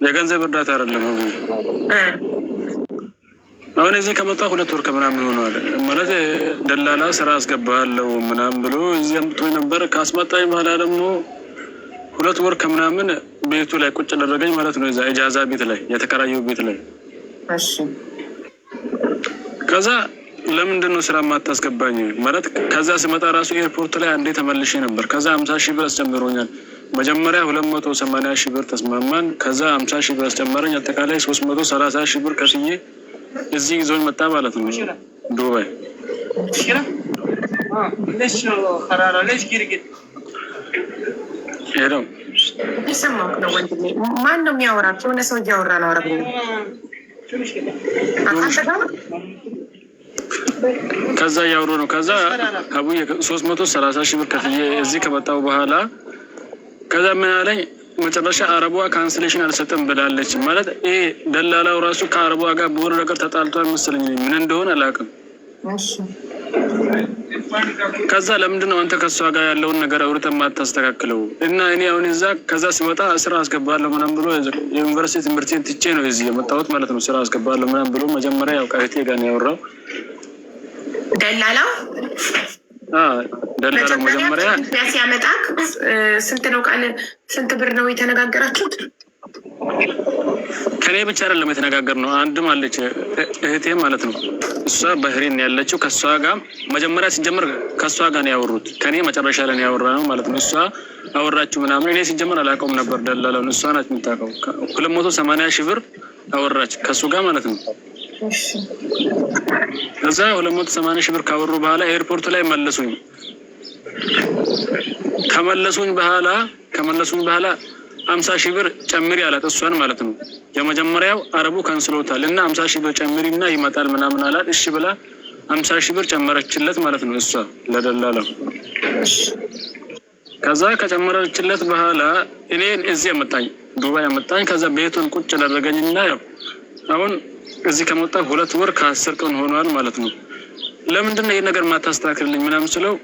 የገንዘብ እርዳታ አይደለም። አሁን እዚህ ከመጣ 2 ወር ከምናምን ሆኗል። ማለት ደላላ ስራ አስገባለሁ ምናምን ብሎ እዚህ አምጥቶኝ ነበር። ካስመጣኝ በኋላ ደግሞ 2 ወር ከምናምን ቤቱ ላይ ቁጭ አደረገኝ ማለት ነው። እዛ ኢጃዛ ቤት ላይ የተከራየው ቤት ላይ። እሺ ከዛ ለምንድን ነው ስራ ማታስገባኝ ማለት? ከዛ ስመጣ ራሱ ኤርፖርት ላይ አንዴ ተመልሼ ነበር። ከዛ 50 ሺህ ብር አስጨምሮኛል። መጀመሪያ 280 ሺህ ብር ተስማማን። ከዛ 50 ሺህ ብር አስጨመረኝ። አጠቃላይ 330 ሺህ ብር ከስዬ እዚህ ይዞኝ መጣ ማለት ነው ዱባይ። ሄደው ይሰማክ ነው ወንድሜ። ማን ነው የሚያወራቸው? የሆነ ሰው እያወራ ነው። አረብ ከዛ እያወሩ ነው። ከዛ አቡዬ 330 ሺህ ብር ከፍዬ እዚህ ከመጣሁ በኋላ ከዛ ምን አለኝ መጨረሻ አረቧ ካንስሌሽን አልሰጥም ብላለች። ማለት ይሄ ደላላው ራሱ ከአረቧ ጋር በሆነ ነገር ተጣልቷል መሰለኝ፣ ምን እንደሆነ አላውቅም። ከዛ ለምንድን ነው አንተ ከሷ ጋር ያለውን ነገር አውርተህ ማታስተካክለው? እና እኔ አሁን እዛ ከዛ ሲመጣ ስራ አስገባለሁ ምናምን ብሎ የዩኒቨርሲቲ ትምህርቴን ትቼ ነው እዚህ የመጣሁት ማለት ነው። ስራ አስገባለሁ ምናምን ብሎ መጀመሪያ ያው ከእህቴ ጋር ነው ያወራው ደላላው። ደላላው መጀመሪያ ሲያመጣክ ስንት ነው ቃል ስንት ብር ነው የተነጋገራችሁት? ከኔ ብቻ አይደለም የተነጋገርነው፣ አንድም አለች እህቴ ማለት ነው። እሷ ባህሬን ያለችው ከሷ ጋር መጀመሪያ ሲጀመር ከሷ ጋር ነው ያወሩት። ከኔ መጨረሻ ላይ ነው ያወራነው ማለት ነው። እሷ አወራችሁ ምናምን፣ እኔ ሲጀመር አላውቀውም ነበር ደላላውን። እሷ ናት የምታውቀው። 280 ሺህ ብር አወራች ከሱ ጋር ማለት ነው። ከዛ 280 ሺህ ብር ካወሩ በኋላ ኤርፖርት ላይ መለሱኝ። ከመለሱኝ በኋላ 50 ሺህ ብር ጨምሪ አላት እሷን ማለት ነው። የመጀመሪያው አረቡ ካንስሎታል እና 50 ሺህ ብር ጨምሪና ይመጣል ምናምን አላት። እሺ ብላ 50 ሺህ ብር ጨመረችለት ማለት ነው እሷ ለደላላው። ከዛ ከጨመረችለት በኋላ እኔን እዚህ ያመጣኝ ዱባይ ያመጣኝ። ከዛ ቤቱን ቁጭ አደረገኝና ያው አሁን እዚህ ከመጣ 2 ወር ከ10 ቀን ሆኗል ማለት ነው። ለምንድን ነው ይሄ ነገር ማታስተካክልልኝ ምናምን ስለው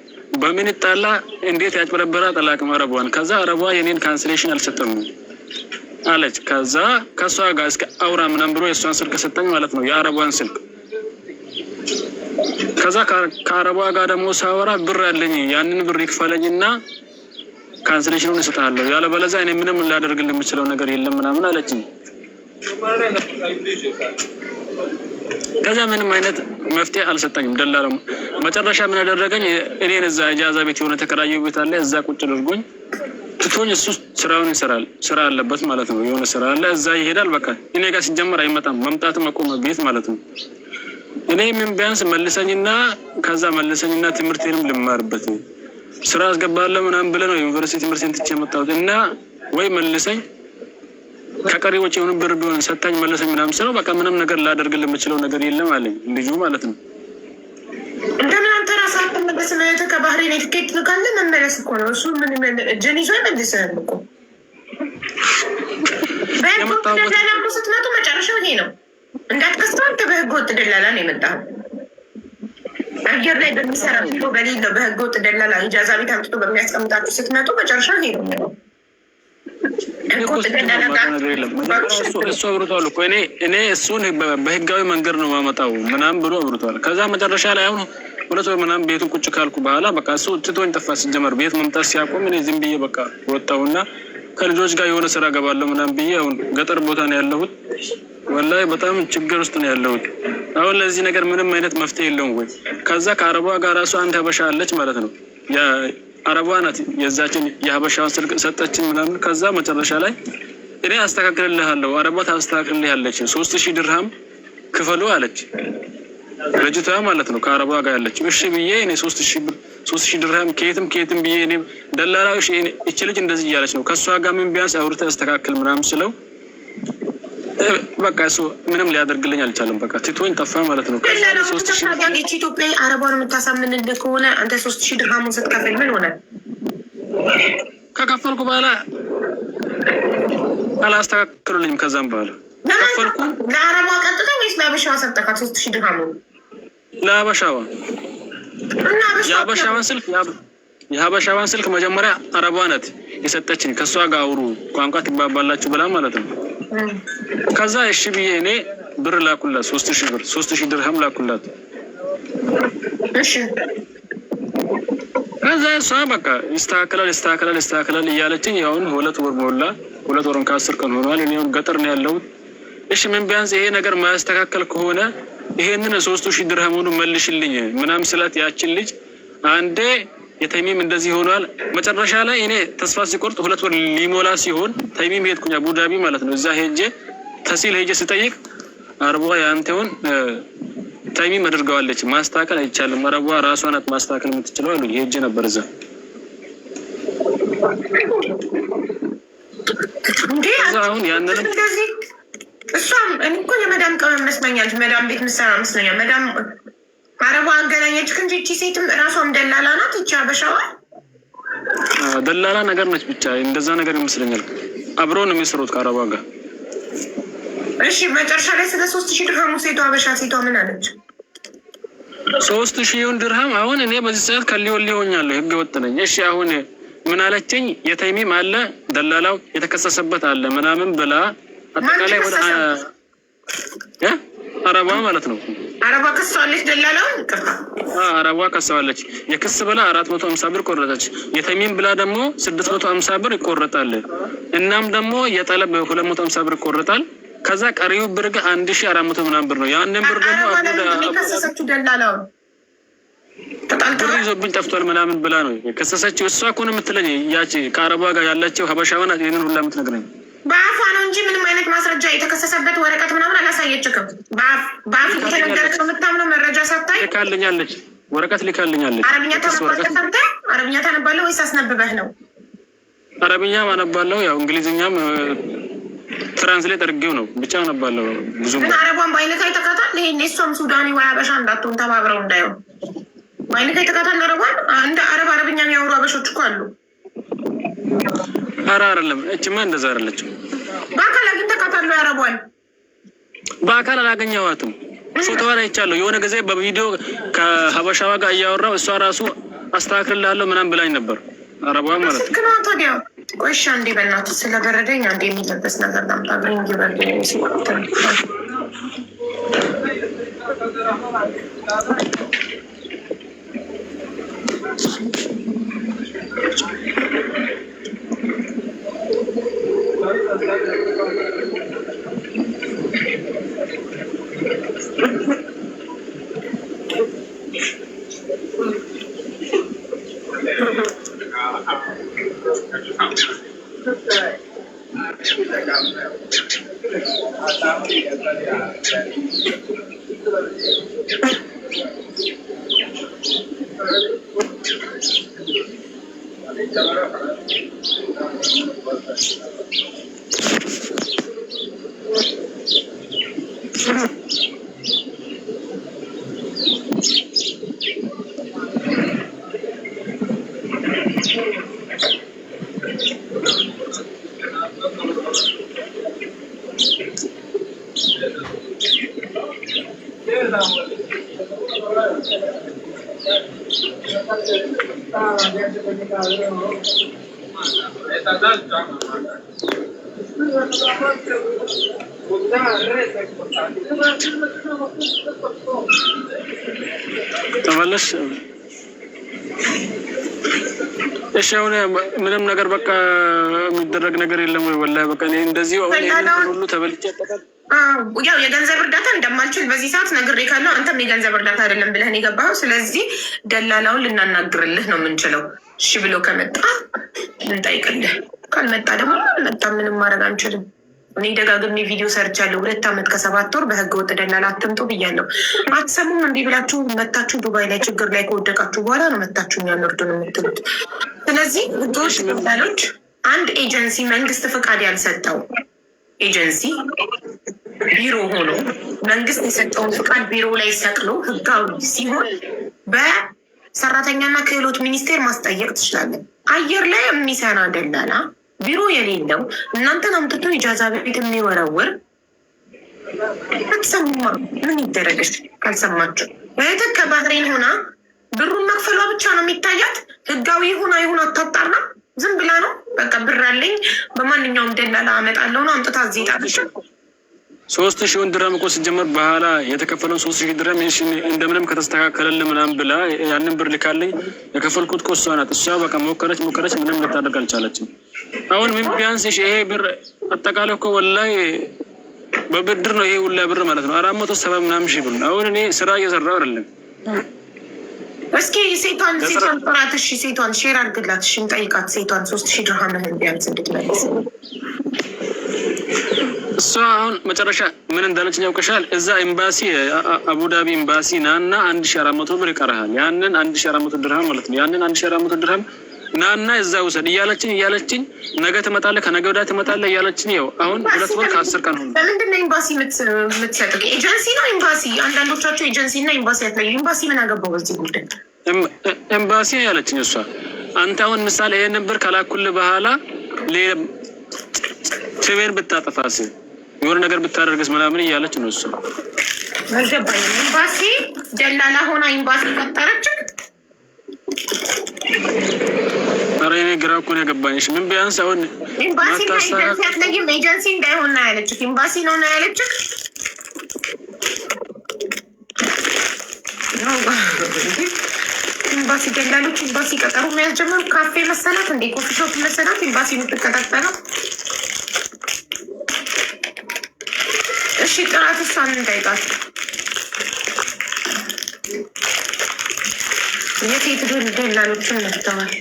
በምን ይጣላ እንዴት ያጭበረበራት አላውቅም አረቧን። ከዛ አረቧ የኔን ካንስሌሽን አልሰጠም አለች። ከዛ ከሷ ጋር እስከ አውራ ምናምን ብሎ የሷን ስልክ ሰጠኝ ማለት ነው፣ የአረቧን ስልክ። ከዛ ከአረቧ ጋር ደግሞ ሳወራ ብር አለኝ ያንን ብር ይክፈለኝና ካንስሌሽኑን እሰጥሃለሁ፣ ያለበለዚያ እኔ ምንም ላደርግልህ የምችለው ነገር የለም ምናምን አለችኝ። ከዛ ምንም አይነት መፍትሄ አልሰጠኝም ደላላው። መጨረሻ ምን አደረገኝ? እኔን እዛ ኢጃዛ ቤት የሆነ ተከራየው ቤት አለ፣ እዛ ቁጭ አድርጎኝ ትቶኝ እሱ ስራውን ይሰራል። ስራ አለበት ማለት ነው፣ የሆነ ስራ አለ፣ እዛ ይሄዳል። በቃ እኔ ጋር ሲጀመር አይመጣም፣ መምጣትም አቆመ ቤት ማለት ነው። እኔ ምን ቢያንስ መልሰኝና ከዛ መልሰኝና ትምህርቴንም ልማርበት ስራ አስገባለሁ ምናምን ብለህ ነው ዩኒቨርሲቲ ትምህርቴን ትቼ የመጣሁት እና ወይ መልሰኝ ከቀሪ ወጪ የሆነ ብር ቢሆን ሰጣኝ መለሰኝ ምናምን ስለው በቃ ምንም ነገር ላደርግልህ የምችለው ነገር የለም አለኝ ልጁ ማለት ነው። እንደምን አንተ ራስህ አትመለስ ነው የተከባህሪን የትኬት ካለ መመለስ እኮ ነው እሱ። ምን እጅን ይዞ ይመልስሃል እኮ በህገወጥ ደላላ እኮ ስትመጡ መጨረሻው ይሄ ነው። እንዳትከስተው አንተ በህገወጥ ደላላ ነው የመጣኸው። አየር ላይ በሚሰራ ቢሮ በሌለው በህገወጥ ደላላ ኢጃዛ ቤት አምጥቶ በሚያስቀምጣችሁ ስትመጡ መጨረሻው ይሄ ነው። እሱ አብርቷል እኮ እኔ እሱን በህጋዊ መንገድ ነው ማመጣው ምናምን ብሎ አብርቷል። ከዛ መጨረሻ ላይ አሁን 2 ወር ምናምን ቤቱን ቁጭ ካልኩ በኋላ በቃ እሱ ትቶኝ ጠፋ። ሲጀመር ቤት መምጣት ሲያቆም እኔ ዝም ብዬ በቃ ወጣሁና ከልጆች ጋር የሆነ ስራ ገባለሁ ምናምን ብዬ አሁን ገጠር ቦታ ነው ያለሁት። ወላሂ በጣም ችግር ውስጥ ነው ያለሁት። አሁን ለዚህ ነገር ምንም አይነት መፍትሄ የለውም ወይ? ከዛ ከአረቧ ጋር ራሱ አንድ ሀበሻ አለች ማለት ነው። አረቧ ናት የዛችን የሀበሻውን ስልክ ሰጠችን ምናምን። ከዛ መጨረሻ ላይ እኔ አስተካክልልሃለሁ አረቧ ታስተካክልልሃለች 3000 ድርሃም ክፈሉ አለች ልጅቷ ማለት ነው፣ ከአረቧ ጋር ያለች። እሺ ብዬ እኔ 3000 ድርሃም ከየትም ብዬ እኔ ደላላው እቺ ልጅ እንደዚህ እያለች ነው ከሷ ጋር ምን ቢያንስ አውርተህ አስተካክል ምናምን ስለው በቃ እሱ ምንም ሊያደርግልኝ አልቻለም። በቃ ትቶኝ ጠፋ ማለት ነው። ከዛ 3000 ኢትዮጵያ አረቧን የምታሳምንልህ ከሆነ አንተ 3000 ድርሃሙን ስትከፍል ምን ሆነ? ከከፈልኩ በኋላ አላስተካክሉልኝም። ከዛም በኋላ ከፈልኩ። ለአረቧ ቀጥታ ወይስ ለሀበሻዋ ሰጠካት 3000 ድርሃሙን? ለሀበሻዋ። የሀበሻዋን ስልክ መጀመሪያ አረቧ ናት የሰጠችኝ። ከእሷ ጋር አውሩ ቋንቋ ትግባባላችሁ ብላ ማለት ነው። ከዛ እሺ ብዬ እኔ ብር ላኩላት 3000 ብር 3000 ድርሃም ላኩላት። እሺ ከዛ እሷ በቃ ይስተካከላል እያለችኝ ያውን 2 ወር ሞላ። 2 ወርም ከ10 ቀን ሆኗል። እኔ ገጠር ነው ያለሁት። እሺ ምን ቢያንስ ይሄ ነገር ማያስተካከል ከሆነ ይሄንን 3000 ድርሃሙን መልሽልኝ ምናምን ስላት ያችን ልጅ አንዴ የተሚም እንደዚህ ሆኗል። መጨረሻ ላይ እኔ ተስፋ ሲቆርጥ 2 ወር ሊሞላ ሲሆን ተሚም ሄድኩኝ አቡዳቢ ማለት ነው። እዛ ሄጄ ተሲል ሄጄ ስጠይቅ አርቧ ያንተውን ተሚም አድርገዋለች፣ ማስተካከል አይቻልም፣ አርቧ ራሷ ናት ማስተካከል የምትችለው አሉኝ። ሄጄ ነበር እዛ አሁን ያንን እሷም እኔ እኮ የመዳም ቀመም መስለኛል። መዳም ቤት ምሰራ መስለኛል። መዳም አረቧ አገናኘች እንጂ እቺ ሴትም እራሷም ደላላ ናት። እቺ አበሻዋ ደላላ ነገር ነች። ብቻ እንደዛ ነገር ይመስለኛል። አብረው ነው የሚሰሩት ከአረቧ ጋር። እሺ መጨረሻ ላይ ስለ 3000 ድርሃሙ ሴቷ አበሻ ሴቷ ምን አለች? 3000 ድርሃም አሁን እኔ በዚህ ሰዓት ከሊወል ሆኛለሁ፣ ህገ ወጥ ነኝ። እሺ አሁን ምን አለችኝ? የተሚም አለ ደላላው የተከሰሰበት አለ ምናምን ብላ አጠቃላይ ወደ አረቧ ማለት ነው። አረቧ ከሰዋለች ደላላው አረቧ ከሰዋለች። የክስ ብላ 450 ብር ቆረጠች። የተሚም ብላ ደግሞ 650 ብር ይቆረጣል። እናም ደግሞ የጠለብ 250 ብር ይቆረጣል። ከዛ ቀሪው ብር ጋር 1400 ምናምን ብር ነው። ያንን ብር ደግሞ ከሰሰችው ደላላው ብር ይዞብኝ ጠፍቷል ምናምን ብላ ነው የከሰሰችው። እሷ እኮ ነው የምትለኝ ያቺ ከአረቧ ጋር ያለችው ሀበሻዋ ናት ይሄንን ሁላ የምትነግረኝ። በአፏ ነው እንጂ ምንም አይነት ማስረጃ የተከሰሰበት ወረቀት ምናምን አላሳየችክም። በአፍ የተነገረች ነው የምታምነው። መረጃ ሳታይ ልካልኛለች፣ ወረቀት ልካልኛለች። አረብኛ ታነባለህ? አረብኛ ታነባለህ ወይስ አስነብበህ ነው? አረብኛም አነባለሁ፣ ያው እንግሊዝኛም ትራንስሌት አድርጌው ነው ብቻ አነባለሁ። ብዙ ግን አረቧን በአይነት አይተካታል። ይሄን እሷም ሱዳኒ ወይ አበሻ እንዳትሆን ተባብረው እንዳይሆን በአይነት አይተካታል። አረቧን እንደ አረብኛ የሚያወሩ አበሾች እኮ አሉ። ኧረ አይደለም፣ እችማ እንደዛ አይደለችም። በአካል አግኝተካታለሁ አረቧን? በአካል አላገኘኋትም። ፎቶዋን አይቻለሁ። የሆነ ጊዜ በቪዲዮ ከሀበሻዋ ጋር እያወራሁ እሷ ራሱ አስተካክልላለሁ ምናምን ብላኝ ነበር። አረቧ ማለት ስልክ ነው ታዲያ። ቆይ እሺ አንዴ በእናትህ ስለበረደኝ አንዴ የሚለበስ ነገር ላምጣ። ብሬን እየበረደኝ ሲወጣ ተመለስ። እሺ አሁን ምንም ነገር በቃ የሚደረግ ነገር የለም ወይ? ወላሂ በቃ እኔ እንደዚህ አሁን ሁሉ ተበልጬ አጠቃል ያው የገንዘብ እርዳታ እንደማልችል በዚህ ሰዓት ነግሬ ካለው አንተም የገንዘብ እርዳታ አይደለም ብለህን የገባኸው። ስለዚህ ደላላውን ልናናግርልህ ነው የምንችለው። እሺ ብሎ ከመጣ ልንጠይቅልህ፣ ካልመጣ ደግሞ አልመጣ፣ ምንም ማድረግ አንችልም። እኔ ደጋግሜ ቪዲዮ ሰርቻለሁ። 2 ዓመት ከ7 ወር በህገ ወጥ ደላላ አትምጡ ብያለሁ። አትሰሙም። እምቢ ብላችሁ መታችሁ ዱባይ ላይ ችግር ላይ ከወደቃችሁ በኋላ ነው መታችሁ እኛን እርዱን የምትሉት። ስለዚህ ህገወጥ ደላሎች አንድ ኤጀንሲ መንግስት ፍቃድ ያልሰጠው ኤጀንሲ ቢሮ ሆኖ መንግስት የሰጠውን ፍቃድ ቢሮ ላይ ሰቅሎ ህጋዊ ሲሆን በሰራተኛና ክህሎት ሚኒስቴር ማስጠየቅ ትችላለን። አየር ላይ የሚሰራ ደላላ ቢሮ የሌለው እናንተን አምጥቶ ኢጃዛ ቤት የሚወረውር አትሰሙማ። ምን ይደረግሽ? ካልሰማችሁ እህትህ ከባህሬን ሆና ብሩን መክፈሏ ብቻ ነው የሚታያት። ህጋዊ ይሁን አይሁን አታጣራ። ዝም ብላ ነው በቃ ብር አለኝ በማንኛውም ደላላ አመጣለሁ ነው አምጥታ እዚህ ጣለች። 3000 ድራም እኮ ሲጀመር በኋላ የተከፈለው 3000 ድራም እንደምንም ከተስተካከለልህ ምናምን ብላ ያንን ብር ልካለኝ የከፈልኩት እኮ እሷ ናት። እሷ በቃ ሞከረች ምንም ልታደርግ አልቻለችም። አሁን ምን ቢያንስ ይሄ ብር አጠቃላይ እኮ ወላሂ በብድር ነው ይሄ ሁላ ብር ማለት ነው 470 ምናምን ሺህ ብር። አሁን እኔ ስራ እየሰራሁ አይደለም። እስኪ ሴቷን ጥራት። እሺ ሴቷን ሼር አድርግላት። እሺ እንጠይቃት ሴቷን 3000 ድርሃም ቢያንስ እንድትመልስ። እሷ አሁን መጨረሻ ምን እንዳለች ያውቀሻል? እዛ ኤምባሲ አቡዳቢ ኤምባሲ ናና 1400 ብር ይቀርሃል። ያንን 1400 ድርሃም ማለት ነው። ያንን 1400 ድርሃም ናና እዛ ውሰድ እያለችኝ ነገ ትመጣለህ ከነገ ወዲያ ትመጣለህ እያለችኝ ይኸው አሁን 2 ወር ከ10 ቀን ሆነ። ለምንድን ነው ኤምባሲ የምትሰጠው? ኤጀንሲ ነው ኤምባሲ። አንዳንዶቻቸው ኤጀንሲ እና ኤምባሲ ያትለዩ። ኤምባሲ ምን አገባው በዚህ ጉዳይ? ኤምባሲ ያለችኝ እሷ አንተ አሁን ምሳሌ ይሄንን ብር ከላኩልህ በኋላ ስሜን ብታጠፋስ የሆነ ነገር ብታደርግስ ምናምን እያለች ነው እሷ። አልገባኝም። ኤምባሲ ደላላ ሆና ኤምባሲ ፈጠረች። ኧረ እኔ ግራ እኮ ነው የገባኝ። ምን ቢያንስ አሁን ኤምባሲ እና ኤጀንሲ አትለይም። ኤጀንሲ እንዳይሆን ነው ያለችህ። ኤምባሲ ነው ያለችህ። ኤምባሲ ደላሎች ኤምባሲ ቀጠሩ የሚያስጀምሩ ካፌ መሰላት እንዴ? ኮፊ ሾፕ መሰላት ኤምባሲ የምትቀጣጠለው? እሺ ጥራት እሷን እንጠይቃት። የሴት ደላሎችን መጥተዋል።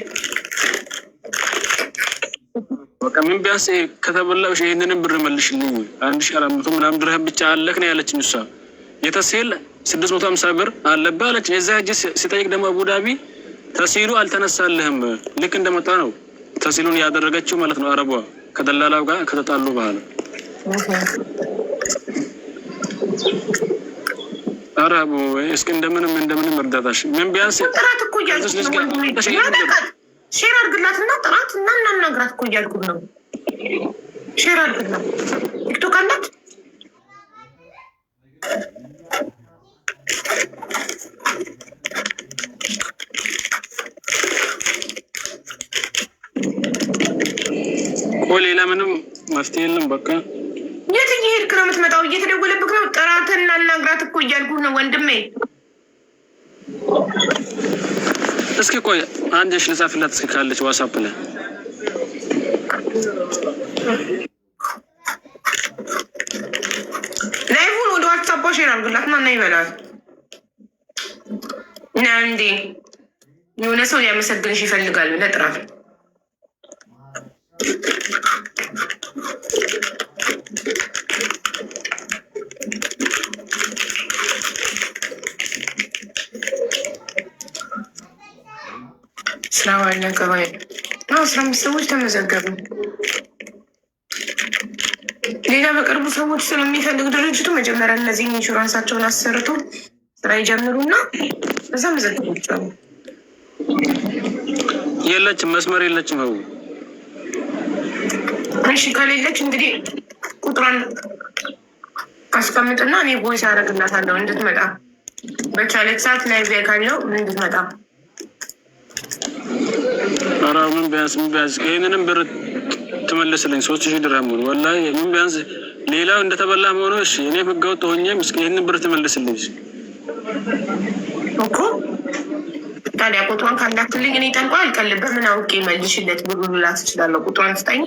በቃ ምን ቢያንስ ከተበላሽ ይሄንን ብር መልሽልኝ 1400 ምናምን ድርሃም ብቻ አለክ ነው ያለችኝ እሷ። የተሴል 650 ብር አለብህ አለች። የዛ እጅ ሲጠይቅ ደግሞ አቡዳቢ ተሲሉ አልተነሳልህም። ልክ እንደመጣ ነው ተሲሉን ያደረገችው ማለት ነው። አረቧ ከደላላው ጋር ከተጣሉ በኋላ አረቡ እስኪ እንደምንም እርዳታሽ ምን ቢያንስ ጥራት እኮ እያልኩት ነው። ሼር አድርግላትና ጥራት እና እናናግራት እኮ እያልኩት ነው። ሼር አድርግላት። ቲክቶክ አላት። ሌላ ምንም መፍትሄ የለም። በቃ የት እየሄድክ ነው የምትመጣው? እየተደወለብክ ነው። ጥራትን እናናግራት እኮ እያልኩት ነው ወንድሜ። እስኪ ቆይ አንድ ልጻፍላት እስኪ ካለች ዋትስአፕ ላይ ላይቭን ወደ ዋትስአፕ ሼር አድርግላት እና ይበላል እና እንዴ የሆነ ሰው ሊያመሰግንሽ ይፈልጋል ብለህ ጥራት። ስራ ዋለ ገባይ 15 ሰዎች ተመዘገቡ። ሌላ በቅርቡ ሰዎች ስለሚፈልግ ድርጅቱ መጀመሪያ እነዚህን ኢንሹራንሳቸውን አሰርቶ ስራ ይጀምሩና እዛ መዘገቦቻሉ። የለችም መስመር የለችም። እሺ ከሌለች እንግዲህ ቁጥሯን አስቀምጥና እኔ ቮይስ አደርግላታለሁ እንድትመጣ በቻለች ሰዓት ላይ ቪያ ካለው እንድትመጣ። ኧረ ምን ቢያንስ ይሄንንም ብር ትመልስልኝ 3000 ድርሃም ነው ወላሂ። ምን ቢያንስ ሌላው እንደተበላ ሆኖ እሺ እኔ ህገወጥ ሆኜም እስኪ ይሄንን ብር ትመልስልኝ እኮ። ታዲያ ቁጥሯን ካላክልኝ እኔ ጠንቋ አልቀልብም። ምን አውቄ መልሽለት ብሩ ልላት እችላለሁ። ቁጥሯን ስጠኝ።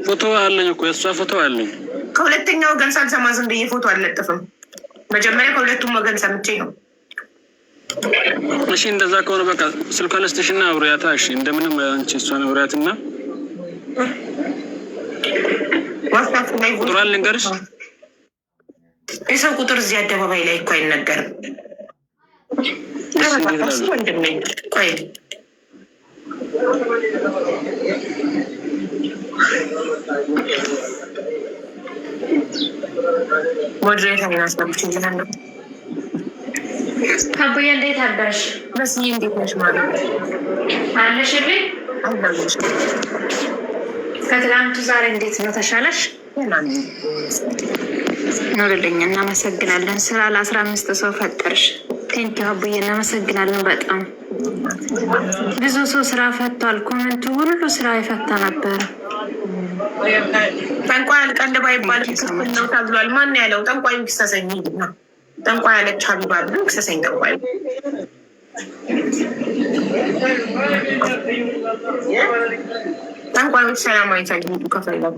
ፎቶ አለኝ እኮ የእሷ ፎቶ አለኝ። ከሁለተኛው ወገን ሳልሰማ ዝም ብዬ ፎቶ አልለጥፍም። መጀመሪያ ከሁለቱም ወገን ሰምቼ ነው። እሺ እንደዛ ከሆነ በቃ ስልኳን ልስጥሽና አውሪያታ። እሺ እንደምንም አንቺ እሷን አውሪያትና ዋትስአፕ ላይ ቁጥሯን ልንገርሽ። የሰው ቁጥር እዚህ አደባባይ ላይ እኮ አይነገርም። ወንድሜ ቆይ ሞዴሬተር ያስገብች ይላል። አቡዬ እንዴት አደርሽ? መስዬ እንዴት ነሽ? ማለት አለሽልኝ? አለሽ? ከትላንቱ ዛሬ እንዴት ነው? ተሻለሽ? ኖርልኝ። እናመሰግናለን። ስራ ለ15 ሰው ፈጠርሽ። ቴንኪው አቡዬ፣ እናመሰግናለን በጣም ብዙ ሰው ስራ ፈቷል። ኮመንቱ ሁሉ ስራ የፈታ ነበር። ጠንቋይ አልቀልብ አይባልም ነው ተብሏል። ማን ያለው? ጠንቋዩ ክሰሰኝ ነው። ጠንቋይ ያለች ሀቢባ ብሎ ክሰሰኝ ጠንቋዩ። ጠንቋዮች ሰላማዊ ሰልፍ ሂዱ ከፈለጉ።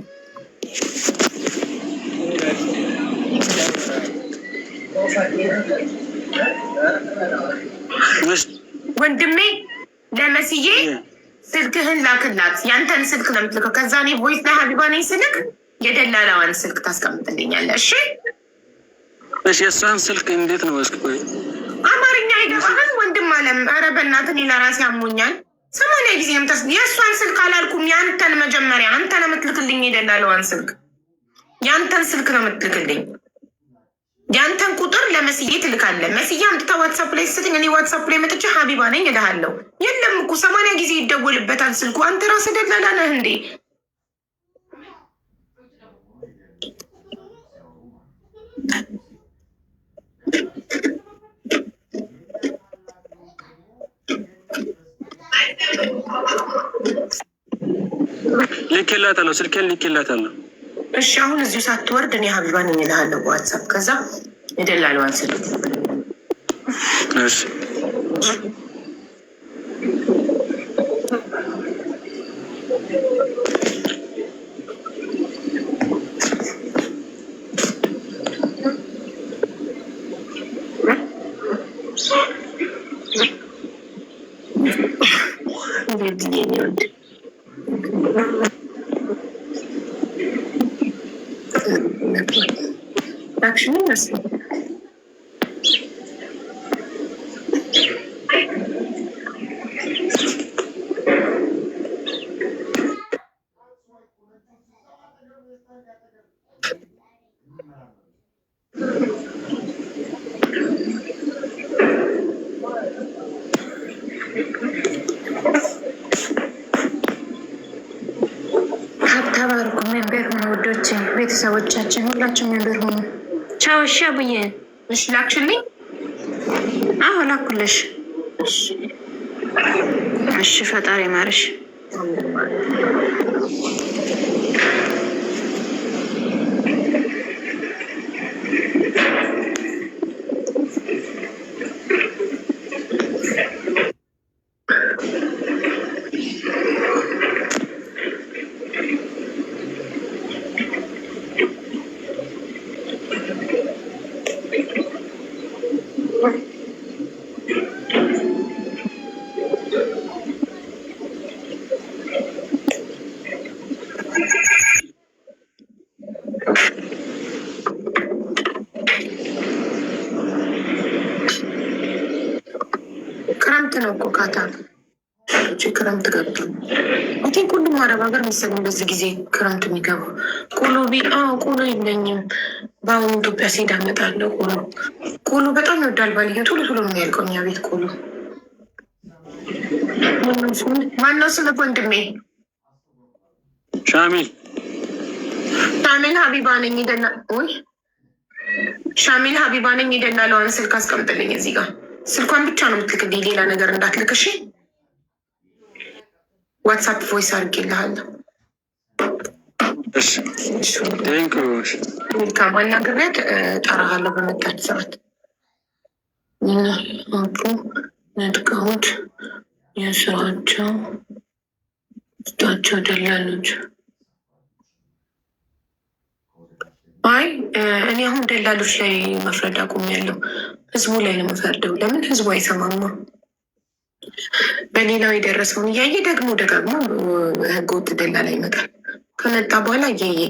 ወንድሜ ለመስዬ ስልክህን ላክላት። ያንተን ስልክ ነው የምትልከው። ከዛ እኔ ቮይስ ለሀቢባ ነኝ ስልክ የደላላዋን ስልክ ታስቀምጥልኛለህ። እሺ እሺ። የእሷን ስልክ እንዴት ነው? እስኪ ቆይ አማርኛ አይገባህም ወንድም አለም። ኧረ በእናትህ እኔ ለራሴ አሞኛል። 80 ጊዜ ምታስ የእሷን ስልክ አላልኩም። ያንተን መጀመሪያ አንተ ነው የምትልክልኝ። የደላላዋን ስልክ ያንተን ስልክ ነው የምትልክልኝ። ያንተን ቁጥር ለመስዬ ትልካለህ። መስዬ አምጥታ ዋትሳፕ ላይ ስትኝ እኔ ዋትሳፕ ላይ መጥቼ ሀቢባ ነኝ እልሃለሁ። የለም እኮ 80 ጊዜ ይደወልበታል ስልኩ። አንተ ራስህ ደላላ ነህ እንዴ? ልኬላታለሁ፣ ስልኬን ልኬላታለሁ። እሺ አሁን እዚሁ ሳትወርድ እኔ ሀቢባ ነኝ እልሃለሁ በዋትሳፕ። ከዛ የደላላዋን ስልክ እሺ አክሽን ይመስላል። ተባርኩ። ሜምበር ሆኑ ውዶች፣ ቤተሰቦቻችን ሁላችሁ ሜምበር ሆኑ። ቻው። እሺ አቡዬ። እሺ ላክሽልኝ? አዎ ላኩልሽ። እሺ ፈጣሪ ማርሽ። ክረምት ነው እኮ ካታ ክረምት ገብቶ እንትን ሁሉም አረብ ሀገር መሰለኝ በዚህ ጊዜ ክረምት የሚገባው። ቆሎ ቆሎ የለኝም። በአሁኑ ኢትዮጵያ ሲሄድ አመጣለሁ። ቆሎ በጣም ይወዳል ባልየው። ቶሎ ቶሎ ነው የሚያልቀው እኛ ቤት ቆሎ። ማነው ስልክ ወንድሜ? ሻሚል ሀቢባ ነኝ። ሻሚል ሀቢባ ነኝ። የደላለዋን ስልክ አስቀምጥልኝ እዚህ ጋር። ስልኳን ብቻ ነው የምትልክልኝ፣ ሌላ ነገር እንዳትልክ እሺ። ዋትሳፕ ቮይስ አድርጌልሃለሁ። መልካም አናግሬያት እጠራሃለሁ በመጣች ሰዓት። ነጥቀውት የስራቸው ስጣቸው ደላሎች። አይ እኔ አሁን ደላሎች ላይ መፍረድ አቁሜያለሁ። ህዝቡ ላይ ነው የምፈርደው። ለምን ህዝቡ አይሰማማ? በሌላው የደረሰውን እያየ ደግሞ ደጋግሞ ህገወጥ ደላላ ይመጣል። ከመጣ በኋላ እያየ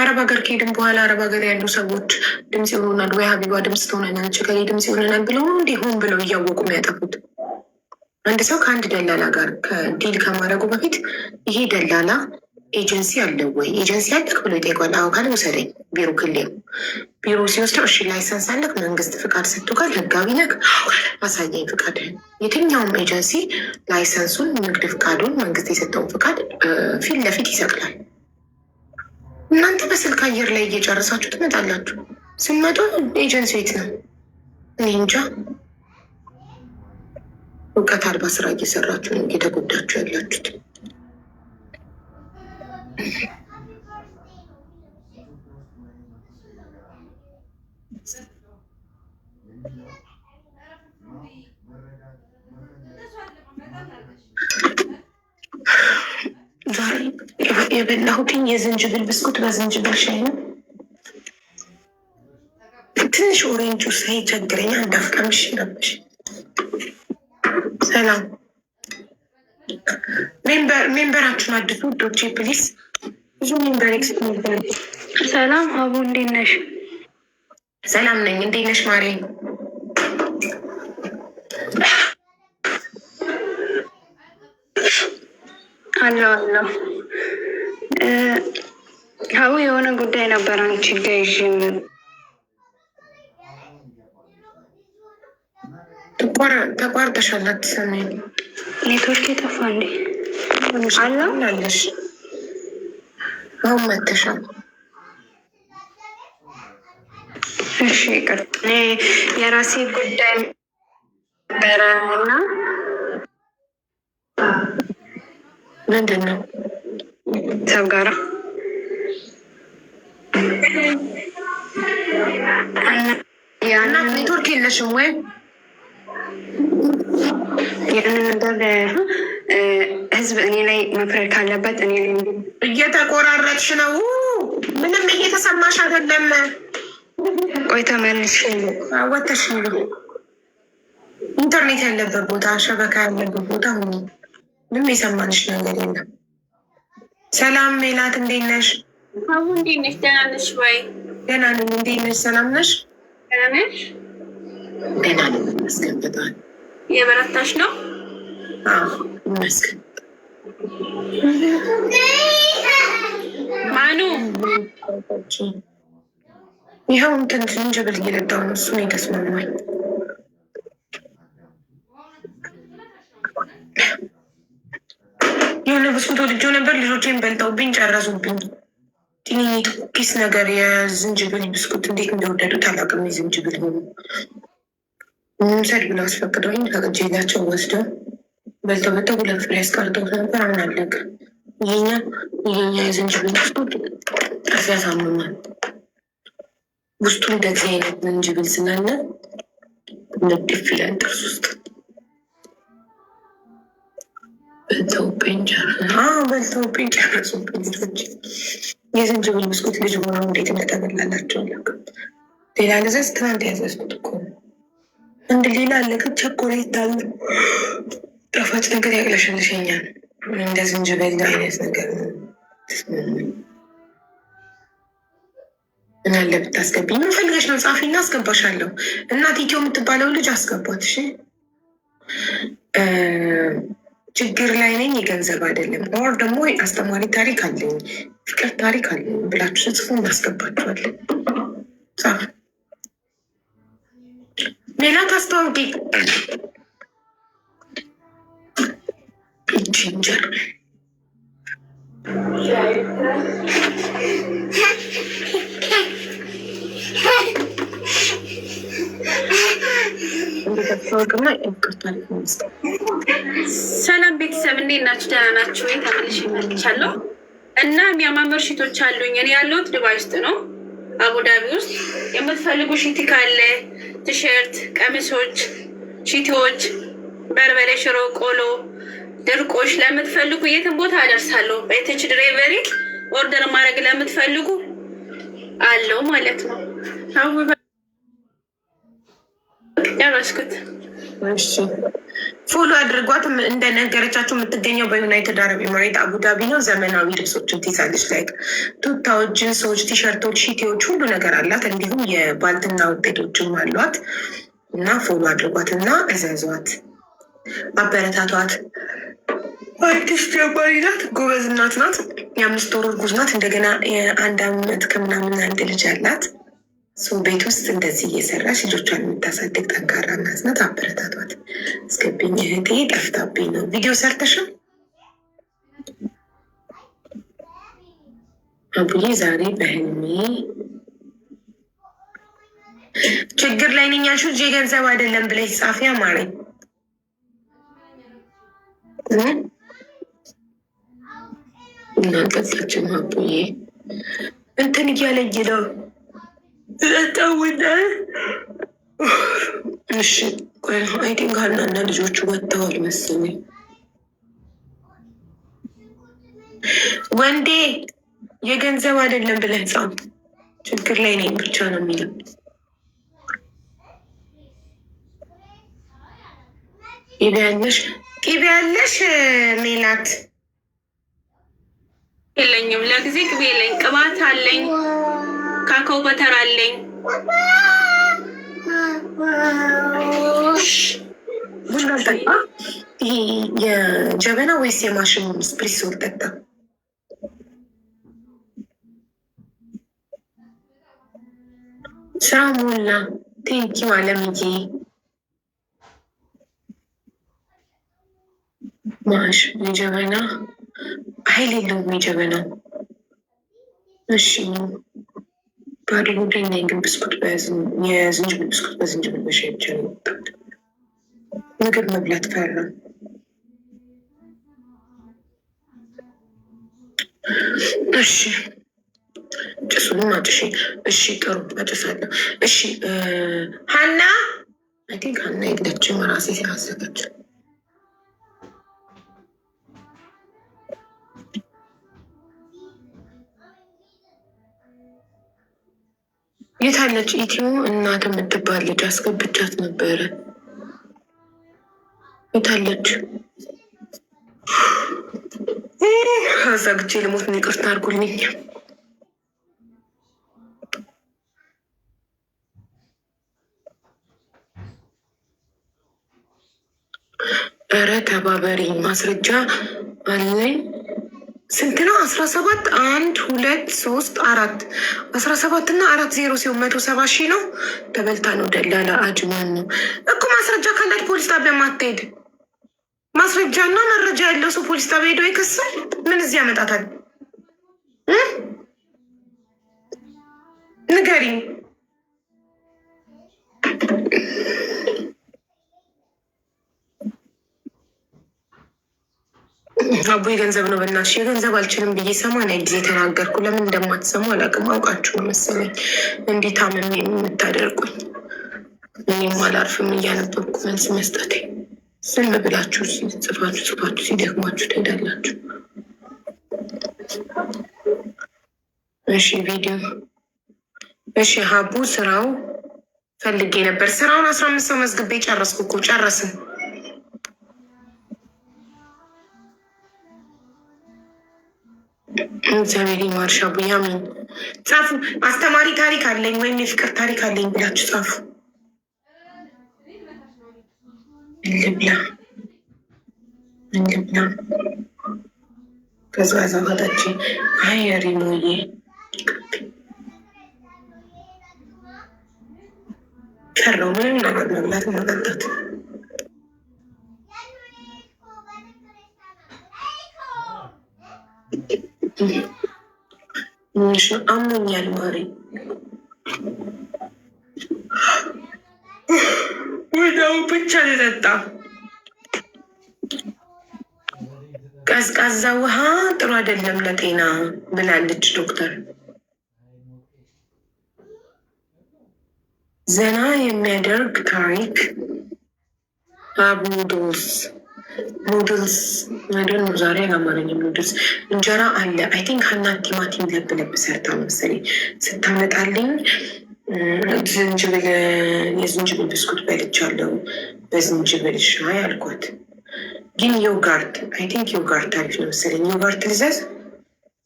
አረብ ሀገር ከሄድን በኋላ አረብ ሀገር ያሉ ሰዎች ድምፅ ይሆናል ወይ ሀቢባ ድምፅ ትሆነናች ከሌ ድምፅ ይሆነናል ብለው እንዲሆን ብለው እያወቁ የሚያጠፉት። አንድ ሰው ከአንድ ደላላ ጋር ከዲል ከማድረጉ በፊት ይሄ ደላላ ኤጀንሲ አለው ወይ? ኤጀንሲ አለክ ብሎ ይጠይቋል። አዎ ካለ ውሰደኝ ቢሮ ክሌው ቢሮ ሲወስደው እሺ ላይሰንስ አለክ? መንግስት ፍቃድ ሰጥቶካል? ህጋዊ ነክ? አሳየኝ ፍቃድ። የትኛውም ኤጀንሲ ላይሰንሱን፣ ንግድ ፍቃዱን፣ መንግስት የሰጠውን ፍቃድ ፊት ለፊት ይሰቅላል። እናንተ በስልክ አየር ላይ እየጨረሳችሁ ትመጣላችሁ። ስንመጡ ኤጀንሲ ቤት ነው። እኔ እንጃ እውቀት አልባ ስራ እየሰራችሁ ነው እየተጎዳችሁ ያላችሁት። ዛሬ የበላሁትኝ የዝንጅብል ብስኩት በዝንጅብል ሻይ ነው። ትንሽ ኦሬንጅ ሳይ ቸግረኛ እንዳፍቀምሽ ነበር። ሰላም ሜምበራችሁን አድሱ ውዶቼ ፕሊስ። ብዙ ሜምበር ነበር። ሰላም አቡ እንዴት ነሽ? ሰላም ነኝ። እንዴት ነሽ ማሬ? አለሁ አለሁ። አቡ የሆነ ጉዳይ ነበር አንቺ ጋ ይዤ ተቋርጠሻል። አትሰሚም? ኔትወርክ የጠፋ እንዴ? አለው አለሽ? አሁን መተሻል። እሺ ይቅር። እኔ የራሴ ጉዳይ ነበረ እና ምንድን ነው ሰብ ጋራ እናት ኔትወርክ የለሽም ወይ? ያንን ነገር ህዝብ እኔ ላይ መፍረድ ካለበት እኔ ላይ እየተቆራረጥሽ ነው። ምንም እየተሰማሽ አይደለም። ቆይ ተመልሽ ወተሽ ኢንተርኔት ያለበት ቦታ፣ ሸበካ ያለበት ቦታ ሁኚ። ምንም የሰማንሽ ነገር የለም። ሰላም ሜላት እንዴት ነሽ? አቡ እንዴት ነሽ? ደህና ነሽ ወይ? ደህና ነኝ። እንዴት ነሽ? ሰላም ነሽ? ደህና ነሽ? ደህና ነኝ ይመስገን። በጣም የበረታሽ ነው? አዎ ይመስገን። ማኑ ይኸው እንትን ዝንጅብል እየለዳሁ ነው። እሱን የተስማማኝ የሆነ ብስኩት ወድጄው ነበር። ልጆቼን በልጠውብኝ ጨረሱብኝ። ጢኒት ኩኪስ ነገር የዝንጅብል ብስኩት እንዴት እንደወደዱት አላውቅም። የዝንጅብል ሆኑ ሰድ ብለው አስፈቅደውኝ ከቅጄላቸው ወስደው በልተው 2 ፍሬ ያስቀርጠውት ነበር። አሁን አለቀ። ይሄኛ የዝንጅብል ብስኩት ጥርስ ያሳምማል። ውስጡ እንደዚህ አይነት ዝንጅብል ስላለ ንድፍ ይላል ጥርስ ውስጥ። በልተውብኝ ጨረሱብኝ ልጆች። የዝንጅብል ብስኩት ልጅ ሆነው እንዴት እንደተበላላቸው አላውቅም። ሌላ ልዘዝ ትናንት ያዘዝኩት እኮ አንድ ሌላ አለቀ። ቸኮሌት አለ ጣፋጭ ነገር ያቅለሸልሸኛል። እንደ ዝንጅብል አይነት ነገር ነው። ምን አለ ብታስገቢ? ምን ፈልገሽ ነው? ጻፊና አስገባሻለሁ። እናት ኢትዮ የምትባለው ልጅ አስገቧት እሺ። ችግር ላይ ነኝ የገንዘብ አይደለም። ኦር ደግሞ አስተማሪ ታሪክ አለኝ ፍቅር ታሪክ አለኝ ብላችሁ ስጽፉ እናስገባችኋለን። ጻፍ ሜላት አስተዋውቂ። ጂንጀር ሰላም ቤተሰብ እንዴት ናችሁ? ደህና ናችሁ ወይ? ተመልሼ መጥቻለሁ እና የሚያማምር ሽቶች አሉኝ። እኔ ያለሁት ዱባይ ውስጥ ነው፣ አቡዳቢ ውስጥ። የምትፈልጉ ሽቲ ካለ ቲሸርት፣ ቀሚሶች፣ ሽቲዎች፣ በርበሬ፣ ሽሮ፣ ቆሎ፣ ድርቆሽ ለምትፈልጉ የትን ቦታ አደርሳለሁ። በቴች ድራይቨሪ ኦርደር ማድረግ ለምትፈልጉ አለው ማለት ነው። ያረስኩት እሺ ፎሎ አድርጓት። እንደነገረቻችሁ የምትገኘው በዩናይትድ አረብ ኤምሬት አቡዳቢ ነው። ዘመናዊ ልብሶችን ትይዛለች። ላይክ ቱታዎች፣ ጂንሶች፣ ቲሸርቶች፣ ሺቲዎች ሁሉ ነገር አላት። እንዲሁም የባልትና ውጤቶችም አሏት እና ፎሎ አድርጓት እና እዘዟት፣ አበረታቷት። አርቲስት ጀባሪ ናት፣ ጎበዝ እናት ናት። የ5 ወር እርጉዝ ናት። እንደገና የ1 ዓመት ከምናምን አንድ ልጅ አላት። ቤት ውስጥ እንደዚህ እየሰራች ልጆቿን የምታሳድግ ጠንካራ እናት ናት። አበረታቷት። አስገብኝ እህቴ፣ ጠፍታብኝ ነው። ቪዲዮ ሰርተሻል አቡዬ? ዛሬ በህልሜ ችግር ላይ ነኝ ያልሽው የገንዘብ አይደለም ብለሽ ጻፊ አማረኝ። እናንቀጣችን ሀቡዬ እንትን እያለኝ ነው ጠውነ። እሺ አይ ቲንክ ሀናና ልጆቹ ወጥተዋል መሰለኝ። ወንዴ የገንዘብ አይደለም ብለህ ጻፍ። ችግር ላይ ነኝ ብቻ ነው የሚለው። ቅቤ ያለሽ ሜላት? የለኝም ለጊዜ ቅቤ የለኝ። ቅባት አለኝ፣ ካካው በተር አለኝ። ቡና ጠጣ። ይሄ የጀበና ወይስ የማሽን ስፕሪሶ ጠጣ? ስራ ሞላ። ቴንኪው አለምዬ። ማሽ የጀበና ኃይል የለውም የጀበናው። እሺ ባዶ ጉዳይ ግን ብስኩት የዝንጅብል ብስኩት በዝንጅብል በሻይ ብቻ ነው የወጣው። ምግብ መብላት ፈራ። እሺ ጭሱንም አጭሽ። እሺ ጥሩ አጭሳለሁ። እሺ ሀና አይ ቲንክ ሀና የለችም። ራሴ ሲያዘጋጅ የታለች? ኢትዮ እናት የምትባል ልጅ አስገብቻት ነበረ። የታለች? አዛግቼ ልሞት ነው። ይቅርታ አድርጉልኝ። ኧረ ተባበሪ። ማስረጃ አለኝ። ስንት ነው? 17 1 2 3 4 17 እና 40 ሲሆን 170 ሺህ ነው። ተበልታ ነው ደላላ አጅማን ነው እኮ። ማስረጃ ካላት ፖሊስ ጣቢያ ማትሄድ ማስረጃ እና መረጃ ያለው ሰው ፖሊስ ጣቢያ ሄዶ ይከሳል። ምን እዚህ ያመጣታል? ንገሪኝ። አቦ የገንዘብ ነው በእናትሽ። የገንዘብ አልችልም ብዬ 80 ጊዜ ተናገርኩ። ለምን እንደማትሰሙ አላውቅም። አውቃችሁ ነው መሰለኝ እንዲህ ታምሜ የምታደርጉኝ። እኔም አላርፍም እያነበብኩ መልስ መስጠቴ። ዝም ብላችሁ ጽፋችሁ ሲደክማችሁ ትሄዳላችሁ። እሺ ቪዲዮ እሺ ሀቡ ስራው ፈልጌ ነበር። ስራውን 15 ሰው መዝግቤ ጨረስኩ እኮ ጨረስን። እግዚአብሔር ይማርሽ አቡዬ አሜን። ጻፉ። አስተማሪ ታሪክ አለኝ ወይም የፍቅር ታሪክ አለኝ ብላችሁ ጻፉ። ልብላ ከዛዛ ወጣች። አይ ሪሞዬ ፈራው። ምንም ነገር መብላት መጠጣት አሞኛል ማሪ። ወዳው ብቻ ልጠጣ። ቀዝቃዛ ውሃ ጥሩ አይደለም ለጤና ብላለች ዶክተር። ዘና የሚያደርግ ታሪክ አብ ኑድልስ ነገር ነው። ዛሬ አላማረኝም። ኑድልስ እንጀራ አለ። አይ ቲንክ ሀና ቲማቲም ለብ ሰርታ መሰለኝ ስታመጣልኝ የዝንጅብል ብስኩት በልቻለሁ በዝንጅብል ሻይ አልኳት። ግን ዮጋርት አይ ቲንክ ዮጋርት አሪፍ ነው መሰለኝ። ዮጋርት ልዘዝ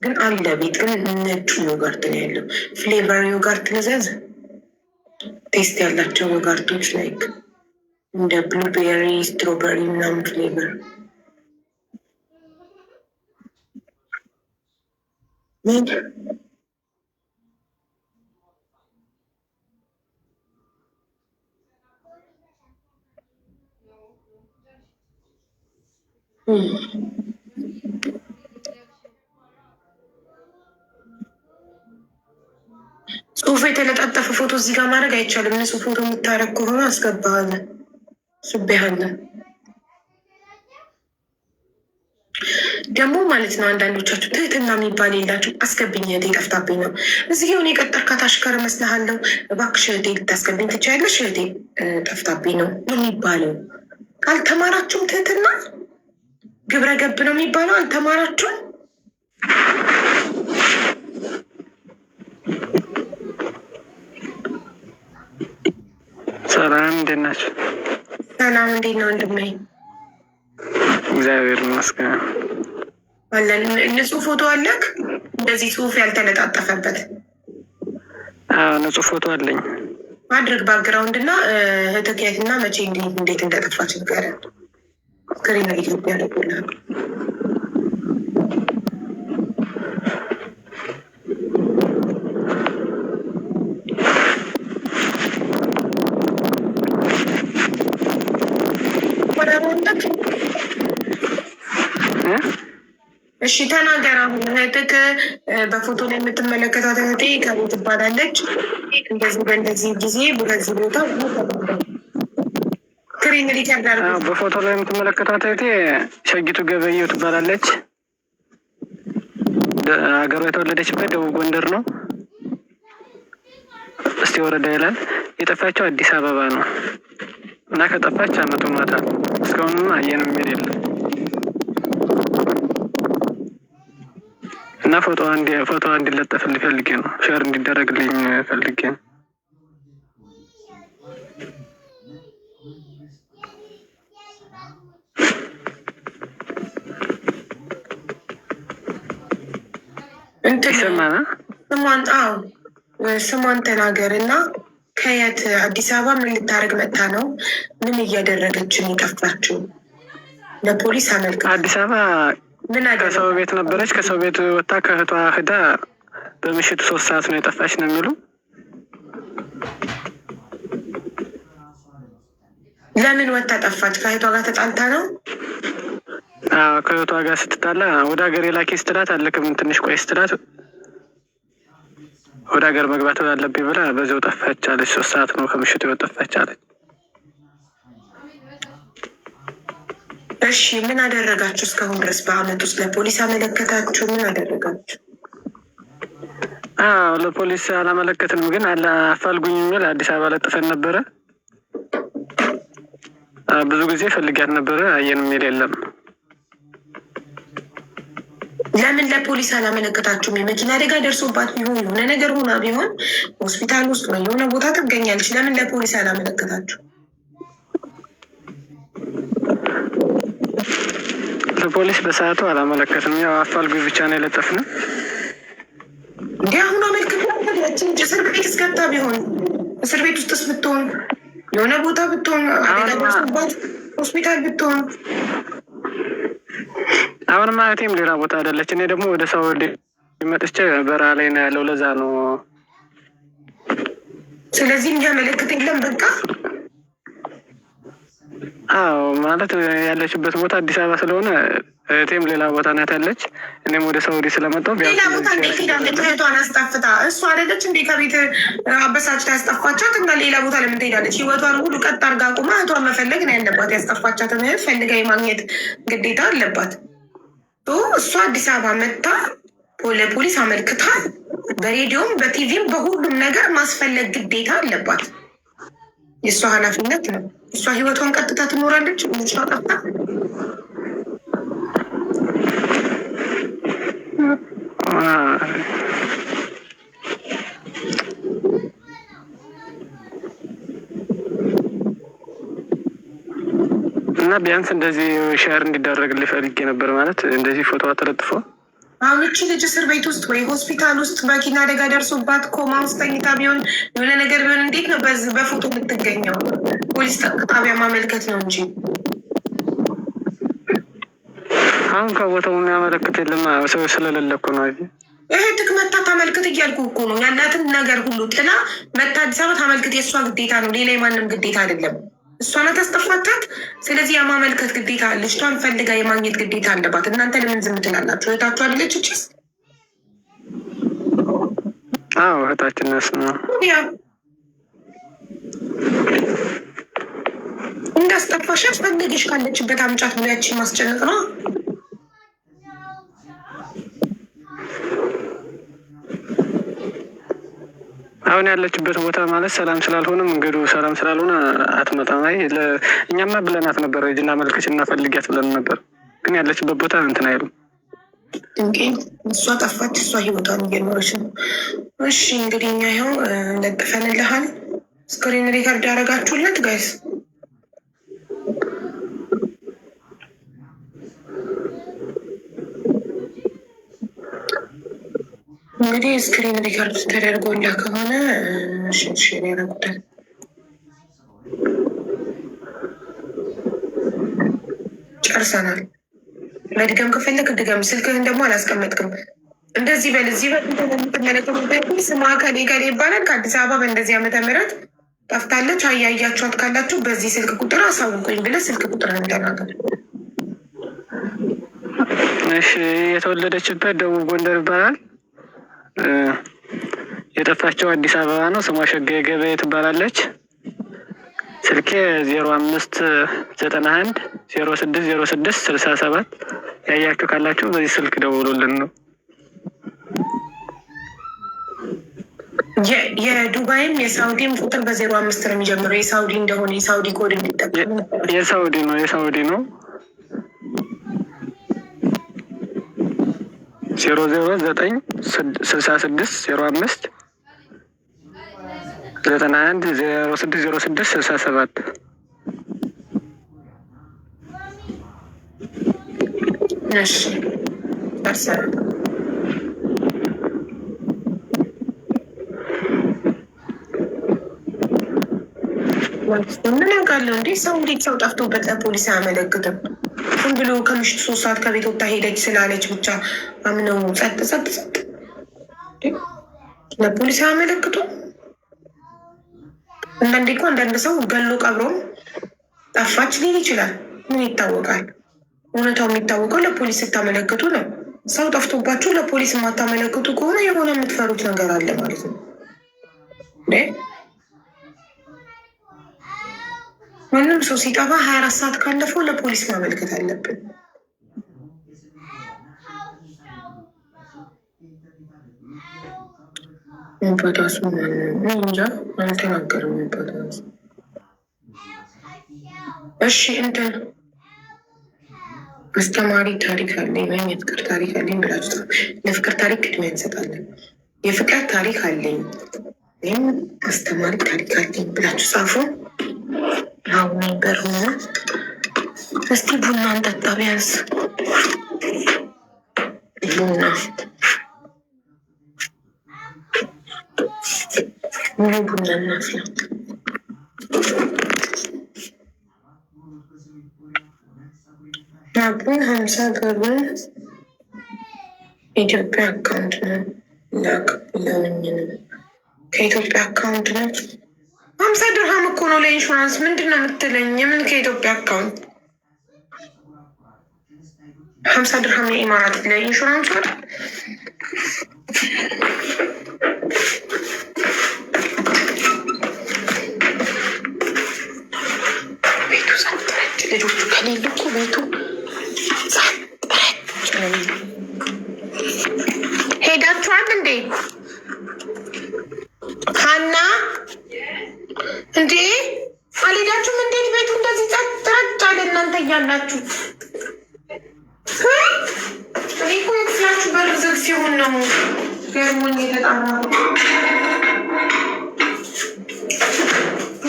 ግን አለ ቤት ግን ነጩ ዮጋርት ነው ያለው። ፍሌቨር ዮጋርት ልዘዝ። ቴስት ያላቸው ዮጋርቶች ላይክ እንደ ብሉቤሪ ስትሮበሪ ምናምን ፍሌቨር ምን ጽሁፍ የተለጣጠፈ ፎቶ እዚህ ጋር ማድረግ አይቻልም። ንጹህ ፎቶ የምታረግ ከሆነ አስገባሃለን ሱቤሃለን። ደግሞ ማለት ነው አንዳንዶቻችሁ ትህትና የሚባል የላችሁ። አስገብኝ እህቴ ጠፍታብኝ ነው። እዚህ የሆነ የቀጠርካት አሽከር እመስልሃለሁ። እባክሽ እህቴ ልታስገብኝ ትችያለሽ? እህቴ ጠፍታብኝ ነው የሚባለው። አልተማራችሁም? ትህትና ግብረ ገብ ነው የሚባለው። አልተማራችሁም? ሰላም እንዴት ናቸው? ሰላም እንዴት ነው ወንድሜ? እግዚአብሔር ይመስገን አለን። ንጹህ ፎቶ አለክ? እንደዚህ ጽሁፍ ያልተለጣጠፈበት? አዎ ንጹህ ፎቶ አለኝ። ማድረግ ባክግራውንድ እና እህትህ እና መቼ እንዴት እንደጠፋች ንገረን። ስክሪን ላይ ኢትዮጵያ ያደርጉልሃል። እሺ ተናገር። አሁን እህትህ በፎቶ ላይ የምትመለከታት እህቴ ከቤት ትባላለች። እንደዚህ በእንደዚህ ጊዜ በዚህ ቦታ ስክሪን ሪከርድ አድርጎ በፎቶ ላይ የምትመለከታት እህቴ ሸጊቱ ገበየው ትባላለች። ሀገሯ የተወለደችበት ደቡብ ጎንደር ነው። እስቲ ወረዳ ይላል። የጠፋቸው አዲስ አበባ ነው እና ከጠፋች አመቱ ሞቷል። እስካሁንም አየንም የሚል የለም እና ፎቶ እንዲለጠፍልኝ ፈልጌ ነው። ሼር እንዲደረግልኝ ፈልጌ ነው። ይሰማና ስሟን ተናገር እና ከየት አዲስ አበባ ምን ልታደርግ መጣ ነው? ምን እያደረገችን የጠፋችው? ለፖሊስ አመልክ። አዲስ አበባ ከሰው ቤት ነበረች። ከሰው ቤት ወጣ ከእህቷ ሂዳ በምሽቱ 3 ሰዓት ነው የጠፋች ነው የሚሉ። ለምን ወጣ ጠፋች? ከእህቷ ጋር ተጣልታ ነው? አዎ ከእህቷ ጋር ስትጣላ ወደ ሀገር የላኪ ስትላት አለክም ትንሽ ቆይ ስትላት ወደ ሀገር መግባት አለብኝ ብላ በዚያው ጠፋች አለች። 3 ሰዓት ነው ከምሽቱ የወጣች አለች። እሺ ምን አደረጋችሁ እስካሁን ድረስ? በአመት ውስጥ ለፖሊስ አመለከታችሁ? ምን አደረጋችሁ? ለፖሊስ አላመለከትንም፣ ግን አፋልጉኝ የሚል አዲስ አበባ ለጥፈን ነበረ። ብዙ ጊዜ ፈልጊያት ነበረ፣ አየን የሚል የለም። ለምን ለፖሊስ አላመለከታችሁም? የመኪና አደጋ ደርሶባት ቢሆን የሆነ ነገር ሆና ቢሆን ሆስፒታል ውስጥ ወይ የሆነ ቦታ ትገኛለች። ለምን ለፖሊስ አላመለከታችሁ? ለፖሊስ በሰዓቱ አላመለከትም። ያው አፋልጉኝ ብቻ ነው የለጠፍነው። እንዲ አሁን አመልክታችን እስር ቤት እስከታ ቢሆን እስር ቤት ውስጥስ ብትሆን የሆነ ቦታ ብትሆን አደጋ ደርሶባት ሆስፒታል ብትሆን አሁን ማለቴም ሌላ ቦታ አይደለች። እኔ ደግሞ ወደ ሰው መጥቼ በረሃ ላይ ነው ያለው። ለዛ ነው። ስለዚህ የሚያመለክት የለም በቃ። አዎ ማለት ያለችበት ቦታ አዲስ አበባ ስለሆነ እህቴም ሌላ ቦታ ናት ያለች። እኔም ወደ ሳውዲ ስለመጣሁ ሌላ ቦታ እንዴት ሄዳለች? እህቷን አስጠፍታ እሱ አይደለች እንዴ ከቤት አበሳጭታ ያስጠፋቻት? እና ሌላ ቦታ ለምን ትሄዳለች? ህይወቷን ሁሉ ቀጥ አድርጋ ቁማ እህቷን መፈለግ ነው ያለባት። ያስጠፋቻትን እህት ፈልጋ የማግኘት ግዴታ አለባት። እሷ አዲስ አበባ መጥታ ለፖሊስ አመልክታ በሬዲዮም በቲቪም በሁሉም ነገር ማስፈለግ ግዴታ አለባት። የእሷ ኃላፊነት ነው። እሷ ህይወቷን ቀጥታ ትኖራለች። ልጅቷ ጠፍታ እና ቢያንስ እንደዚህ ሼር እንዲደረግልኝ ፈልጌ ነበር። ማለት እንደዚህ ፎቶ ተለጥፎ አሁን እቺ ልጅ እስር ቤት ውስጥ ወይ ሆስፒታል ውስጥ መኪና አደጋ ደርሶባት ኮማ ውስጥ ተኝታ ቢሆን የሆነ ነገር ቢሆን እንዴት ነው በፎቶ የምትገኘው? ፖሊስ ጣቢያ ማመልከት ነው እንጂ አሁን ከቦታው የሚያመለክት የለም። ሰው ስለሌለ እኮ ነው። እህትክ መታ ታመልክት እያልኩ እኮ ነው። ያላትን ነገር ሁሉ ጥላ መታ አዲስ አበባ ታመልክት። የእሷ ግዴታ ነው፣ ሌላ የማንም ግዴታ አይደለም። እሷ ናት ያስጠፋቻት። ስለዚህ የማመልከት ግዴታ ልጅቷን ፈልጋ የማግኘት ግዴታ አለባት። እናንተ ለምን ዝም ትላላችሁ? እህታችሁ አይደለች እችስ? አዎ እህታችን ነስ ነው። እንዳስጠፋሻት ፈልገሽ ካለችበት አምጫት ብሎ ያቺን ማስጨነቅ ነው። አሁን ያለችበት ቦታ ማለት ሰላም ስላልሆነ መንገዱ ሰላም ስላልሆነ አትመጣም። አይ እኛማ ብለናት ነበር ሂጂና መልክሽ እና ፈልጊያት ብለን ነበር። ግን ያለችበት ቦታ እንትን አይሉም። እንግዲህ እሷ ጠፋች፣ እሷ ህይወቷን እየኖረች ነው። እሺ እንግዲህ እኛ ይኸው ለጥፈንልሃል። ስክሪን ሪከርድ ያደረጋችሁለት ጋይስ እንግዲህ ስክሪን ሪከርድ ተደርጎላ ከሆነ ሽንሽን ያደረጉታል። ጨርሰናል። መድገም ከፈለግ ድገም። ስልክህን ደግሞ አላስቀመጥክም። እንደዚህ በል እዚህ በምትመለከቱበት ስሟ ከሌ ከሌ ይባላል። ከአዲስ አበባ በእንደዚህ ዓመተ ምህረት ጠፍታለች። አያያችኋት ካላችሁ በዚህ ስልክ ቁጥር አሳውቁኝ ብለህ ስልክ ቁጥር እንደናገር። እሺ የተወለደችበት ደቡብ ጎንደር ይባላል። የጠፋቸው አዲስ አበባ ነው። ስሟ ሸጋዬ ገበያ ትባላለች። ስልኬ 0591060667 ያያችሁ ካላችሁ በዚህ ስልክ ደውሉልን ነው። የዱባይም የሳውዲም ቁጥር በ05 ነው የሚጀምረው። የሳውዲ እንደሆነ የሳውዲ ኮድ እንዲጠቀሙ የሳውዲ ነው 0096605 91060667 እሺ ደርሰናል። ምን ያውቃለሁ እንዴ? ሰው እንዴት ሰው ጠፍቶበት ለፖሊስ አያመለክትም? ዝም ብሎ ከምሽቱ 3 ሰዓት ከቤት ወጥታ ሄደች ስላለች ብቻ አምነው ጸጥ ለፖሊስ አያመለክቱም? አንዳንዴ እኮ አንዳንድ ሰው ገሎ ቀብሮም ጠፋች ሊል ይችላል። ምን ይታወቃል? እውነታው የሚታወቀው ለፖሊስ ስታመለክቱ ነው። ሰው ጠፍቶባችሁ ለፖሊስ የማታመለክቱ ከሆነ የሆነ የምትፈሩት ነገር አለ ማለት ነው። ማንም ሰው ሲጠፋ 24 ሰዓት ካለፈው ለፖሊስ ማመልከት አለብን። በዳሱ እንጃ አልተናገርም። በዳሱ እሺ እንትን አስተማሪ ታሪክ አለኝ ወይም የፍቅር ታሪክ አለኝ ብላችሁ ለፍቅር ታሪክ ቅድሚያ እንሰጣለን። የፍቅር ታሪክ አለኝ ወይም አስተማሪ ታሪክ አለኝ ብላችሁ ጻፉ። አሁን በርሆነ እስቲ ቡና እንጠጣ። ቢያንስ ቡና ቡና እናፍላ። አቡን 50 ብር ኢትዮጵያ አካውንት ነው ላክ ብለውኝ ነው። ከኢትዮጵያ አካውንት ነው 50 ድርሃም እኮ ነው ለኢንሹራንስ። ምንድን ነው የምትለኝ? የምን ከኢትዮጵያ አካውንት 50 ድርሃም የኢማራት ለኢንሹራንስ ወደ ቤቱ ጸጥረች። ልጆቹ ከሌሉ እኮ ቤቱ ጸጥረች። ሄዳችኋል እንዴ ሀና? እንዴ አልሄዳችሁም? እንዴት ቤቱ እንደዚህ ጸጥረች አለ? እናንተ እያላችሁ እኔ እኮ የክፍላችሁ በር ዝግ ሲሆን ነው ገርሞኝ የተጣራ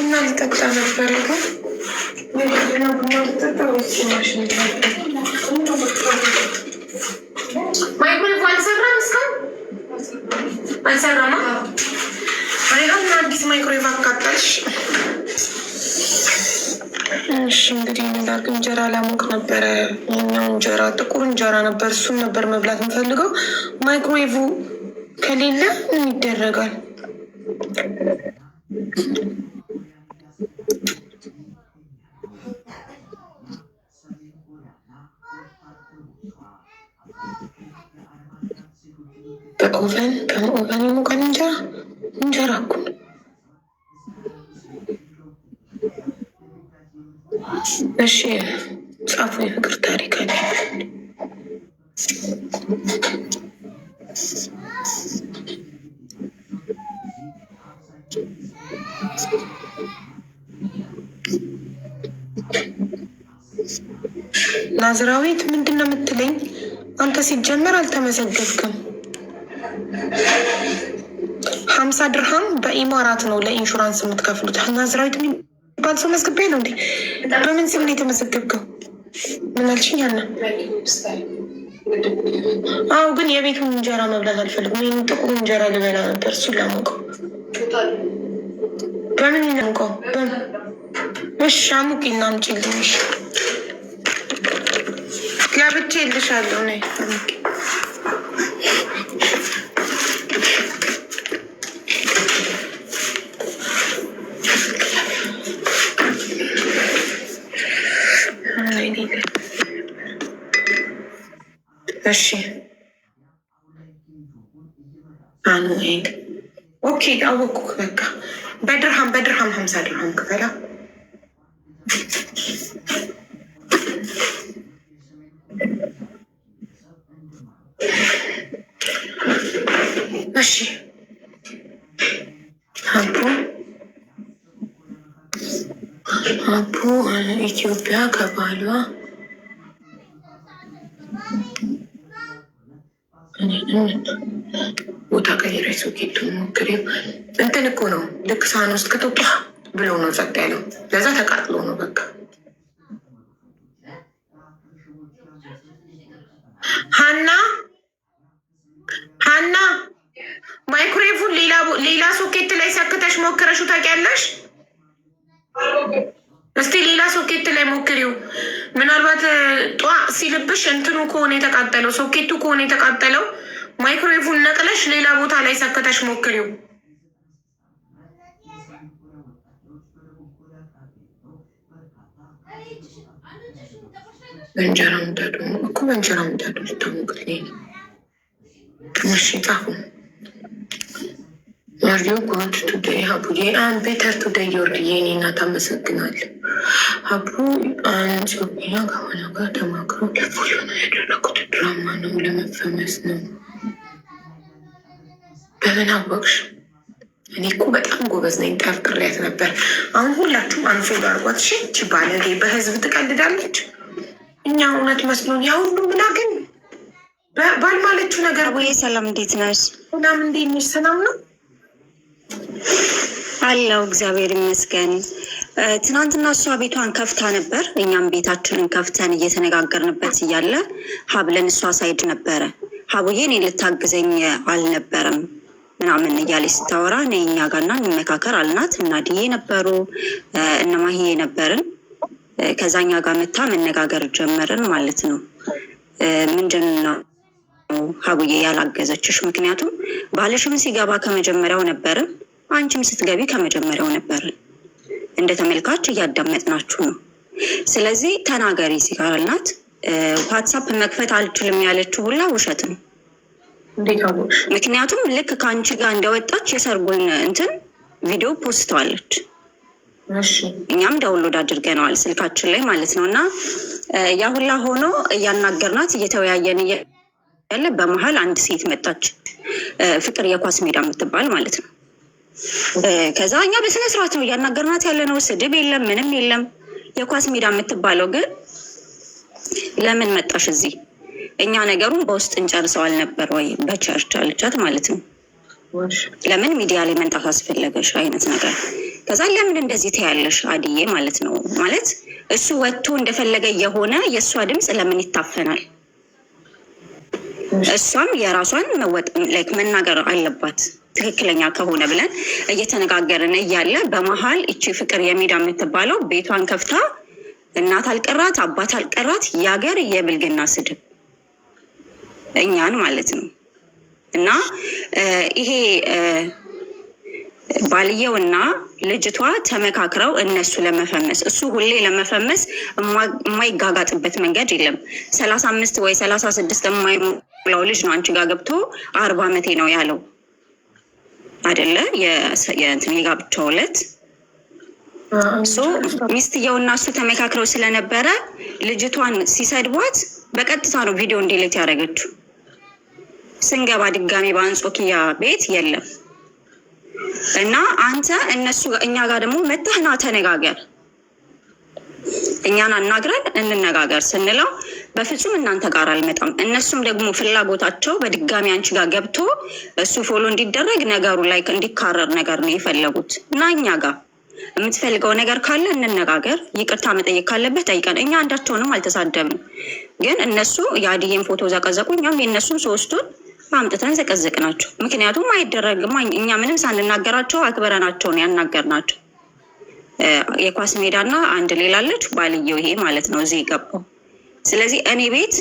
እና ልጠጣ ነበረ። ግን ምንድነው ቡና ልጠጣ ወይስ ማሽን? ማይክሮፎን አልሰራም እስካሁን አልሰራማ። አይሆን አዲስ ማይክሮዌቭ አቃጠልሽ። እሺ እንግዲህ እንዳልክ እንጀራ ላሞቅ ነበረ። ይህኛው እንጀራ ጥቁር እንጀራ ነበር፣ እሱም ነበር መብላት የምፈልገው። ማይክሮዌቭ ከሌለ ምን ይደረጋል? በኦቨን ይሞቃል እንጀራ እኮ እሺ ጻፉ። የፍቅር ታሪክ አለ። ናዝራዊት ምንድን ነው የምትለኝ? አንተ ሲጀመር አልተመዘገብክም። 50 ድርሃም በኢማራት ነው ለኢንሹራንስ የምትከፍሉት። ናዝራዊት የሚባል ሰው መዝግቤ ነው እንዴ? በምን ስም ነው የተመዘገብከው? ምን አልሽኝ? ያና አዎ፣ ግን የቤቱን እንጀራ መብላት አልፈልግም። ይህን ጥቁሩ እንጀራ ልበላ ነበር። እሱን ላሞቀው። በምን ይናምቀው? እሺ አሙቂ እና አምጪልኝ። እሺ ገብቼ እልሻለሁ። ነይ አሙቂ። እሺ አኑኤል ኦኬ፣ አወኩክ። በቃ በድርሃም 50 ድርሃም ክፈላ። እሺ አቡ ኢትዮጵያ ከባሏ ቦታ ቀይራ ሶኬቱ ሞክሬ እንትን እኮ ነው። ልክ ሳህን ውስጥ ከተውጣ ብሎ ነው ጸጥ ያለው። ለዛ ተቃጥሎ ነው በቃ። ሀና ማይክሮዌቭን ሌላ ሶኬት ላይ ሰክተሽ ሞክረሹ ታውቂያለሽ? እስቲ ሌላ ሶኬት ላይ ሞክሪው። ምናልባት ጧ ሲልብሽ እንትኑ ከሆነ የተቃጠለው ሶኬቱ ከሆነ የተቃጠለው ማይክሮዌቭን ነቅለሽ ሌላ ቦታ ላይ ሰክተሽ ሞክሪው። በእንጀራ ምጣዱ እኮ በእንጀራ ምጣዱ ልታሞቅት ነው። እሺ ጻፉ። ማሪዮ ጎንት ቱዴይ ሀቡዬ አን ቤተር ቱዴይ ዮርድዬ እኔ እናት አመሰግናለሁ። ሀቡ አንጾኛ ከሆነ ጋር ተማክሮ ለፉሎ ነው ያደረኩት። ድራማ ነው፣ ለመፈመስ ነው። በምን አወቅሽ? እኔ እኮ በጣም ጎበዝ ነኝ። ጠርጥሬያት ነበር። አሁን ሁላችሁም አንፎሎ አድርጓት። እሺ እቺ ባለጌ በህዝብ ትቀልዳለች። እኛ እውነት መስሎን ያ ሁሉ ምና ግን ባልማለችው ነገር። ወይ ሰላም፣ እንዴት ነሽ? ሰላም፣ እንዴት ነሽ? ሰላም ነው አለው፣ እግዚአብሔር ይመስገን። ትናንትና እሷ ቤቷን ከፍታ ነበር፣ እኛም ቤታችንን ከፍተን እየተነጋገርንበት እያለ ሀብለን እሷ ሳይድ ነበረ። ሀቡዬ እኔ ልታግዘኝ አልነበረም ምናምን እያለች ስታወራ እኔ እኛ ጋርና እንመካከር አልናት። እናድዬ ነበሩ እነማሂዬ ነበርን። ከዛኛ ጋር መታ መነጋገር ጀመርን ማለት ነው። ምንድን ነው ሀቡዬ ያላገዘችሽ? ምክንያቱም ባልሽም ሲገባ ከመጀመሪያው ነበርን፣ አንቺም ስትገቢ ከመጀመሪያው ነበርን። እንደ ተመልካች እያዳመጥናችሁ ነው። ስለዚህ ተናገሪ ሲጋር አልናት። ዋትሳፕ መክፈት አልችልም ያለችው ሁላ ውሸት ነው። ምክንያቱም ልክ ከአንቺ ጋር እንደወጣች የሰርጉን እንትን ቪዲዮ ፖስተዋለች። እኛም ዳውንሎድ አድርገነዋል ስልካችን ላይ ማለት ነው። እና ያ ሁላ ሆኖ እያናገርናት እየተወያየን ያለ በመሀል አንድ ሴት መጣች፣ ፍቅር የኳስ ሜዳ የምትባል ማለት ነው። ከዛ እኛ በስነ ስርዓት ነው እያናገርናት ያለ ነው። ስድብ የለም ምንም የለም። የኳስ ሜዳ የምትባለው ግን ለምን መጣሽ እዚህ? እኛ ነገሩን በውስጥ እንጨርሰው አልነበር ወይ በቸርች አልቻት ማለት ነው። ለምን ሚዲያ ላይ መንጣት አስፈለገሽ አይነት ነገር። ከዛ ለምን እንደዚህ ትያለሽ አድዬ ማለት ነው። ማለት እሱ ወጥቶ እንደፈለገ የሆነ የእሷ ድምፅ ለምን ይታፈናል? እሷም የራሷን መናገር አለባት ትክክለኛ ከሆነ ብለን እየተነጋገርን እያለ በመሀል እቺ ፍቅር የሜዳ የምትባለው ቤቷን ከፍታ እናት አልቀራት አባት አልቀራት የሀገር የብልግና ስድብ እኛን ማለት ነው። እና ይሄ ባልየው እና ልጅቷ ተመካክረው እነሱ ለመፈመስ እሱ ሁሌ ለመፈመስ የማይጋጋጥበት መንገድ የለም። 35 ወይ 36 የማይሞላው ልጅ ነው አንቺ ጋር ገብቶ 40 ዓመቴ ነው ያለው አይደለ? የእንትን የጋብቻው ዕለት ሚስትየው እና እሱ ተመካክረው ስለነበረ ልጅቷን ሲሰድቧት በቀጥታ ነው ቪዲዮ እንዲሌት ያደረገችው። ስንገባ ድጋሚ በአንጾኪያ ቤት የለም። እና አንተ እኛ ጋር ደግሞ መተህና ተነጋገር፣ እኛን አናግረን እንነጋገር ስንለው በፍጹም እናንተ ጋር አልመጣም። እነሱም ደግሞ ፍላጎታቸው በድጋሚ አንቺ ጋር ገብቶ እሱ ፎሎ እንዲደረግ ነገሩ ላይ እንዲካረር ነገር ነው የፈለጉት። እና እኛ ጋር የምትፈልገው ነገር ካለ እንነጋገር፣ ይቅርታ መጠየቅ ካለበት ጠይቀን። እኛ አንዳቸውንም አልተሳደብንም፣ ግን እነሱ የአድዬን ፎቶ ዘቀዘቁ፣ እኛም የእነሱን ሶስቱን አምጥተን ዘቀዘቅናቸው። ምክንያቱም አይደረግም፣ እኛ ምንም ሳንናገራቸው አክብረናቸው ነው ያናገርናቸው። የኳስ ሜዳና አንድ ሌላለች ባልየው ይሄ ማለት ነው እዚህ ገባው። ስለዚህ እኔ ቤት